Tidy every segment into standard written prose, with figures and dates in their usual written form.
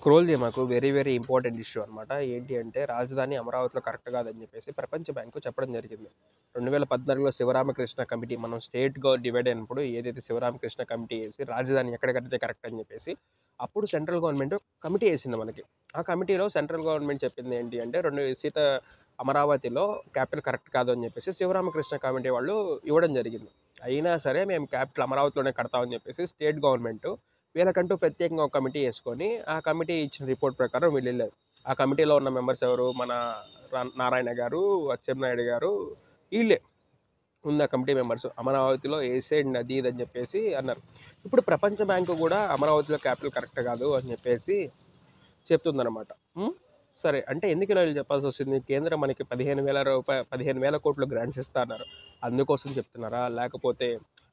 Scroll చేయమాకు. Very very important issue అనమాట. ఏంటి అంటే రాజధాని అమరావతిలో కరెక్ట్ కాదని చెప్పేసి ప్రపంచ బ్యాంకు చెప్పడం జరిగింది. 2014లో శివరామకృష్ణ కమిటీ మనం స్టేట్‌గా డివైడ్ అయినప్పుడు ఏదైతే శివరామకృష్ణ కమిటీ ఏసి రాజధాని ఎక్కడ కడితే కరెక్ట్ అని చెప్పేసి అప్పుడు సెంట్రల్ గవర్నమెంట్ కమిటీ ఏసింది మనకి. ఆ కమిటీలో సెంట్రల్ గవర్నమెంట్ చెప్పింది ఏంటి అంటే అమరావతిలో క్యాపిటల్ కరెక్ట్ కాదు అని చెప్పేసి శివరామకృష్ణ కమిటీ వాళ్ళు ఇవ్వడం జరిగింది. అయినా సరే మేము క్యాపిటల్ అమరావతిలోనే కడతామని చెప్పేసి స్టేట్ గవర్నమెంట్ వీళ్ళకంటూ ప్రత్యేకంగా ఒక కమిటీ వేసుకొని ఆ కమిటీ ఇచ్చిన రిపోర్ట్ ప్రకారం వీళ్ళు వెళ్ళారు. ఆ కమిటీలో ఉన్న మెంబర్స్ ఎవరు? మన నారాయణ గారు, అచ్చెన్నాయుడు గారు, వీళ్ళే ఉన్న కమిటీ మెంబర్స్. అమరావతిలో ఏసేయండి అది ఇది అని చెప్పేసి అన్నారు. ఇప్పుడు ప్రపంచ బ్యాంకు కూడా అమరావతిలో క్యాపిటల్ కరెక్ట్ కాదు అని చెప్పేసి చెప్తుందన్నమాట. సరే అంటే ఎందుకు ఇలా చెప్పాల్సి వస్తుంది? కేంద్రం మనకి 15,000 కోట్లు గ్రాంట్స్ ఇస్తా అన్నారు. అందుకోసం చెప్తున్నారా? లేకపోతే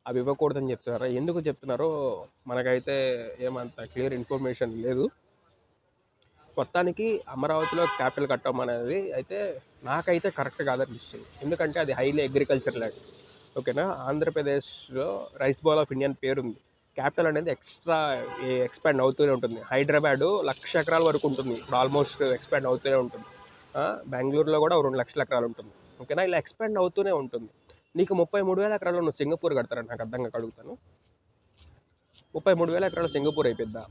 అవి ఇవ్వకూడదని చెప్తున్నారా? ఎందుకు చెప్తున్నారో మనకైతే ఏమంత క్లియర్ ఇన్ఫర్మేషన్ లేదు. మొత్తానికి అమరావతిలో క్యాపిటల్ కట్టడం అనేది అయితే నాకైతే కరెక్ట్ కాదనిపిస్తుంది. ఎందుకంటే అది హైలీ అగ్రికల్చర్ ల్యాండ్. ఓకేనా? ఆంధ్రప్రదేశ్లో రైస్ బౌల్ ఆఫ్ ఇండియా అని పేరుంది. క్యాపిటల్ అనేది ఎక్స్పాండ్ అవుతూనే ఉంటుంది. హైదరాబాదు 1,00,000 ఎకరాల వరకు ఉంటుంది. ఇప్పుడు ఆల్మోస్ట్ ఎక్స్పాండ్ అవుతూనే ఉంటుంది. బెంగళూరులో కూడా 2,00,000 ఎకరాలు ఉంటుంది. ఓకేనా? ఇలా ఎక్స్పాండ్ అవుతూనే ఉంటుంది. నీకు 33,000 ఎకరాల్లో నువ్వు సింగపూర్ కడతారని నాకు అర్థం కాక అడుగుతాను. 33,000 ఎకరాల సింగపూర్ అయిపోద్దా?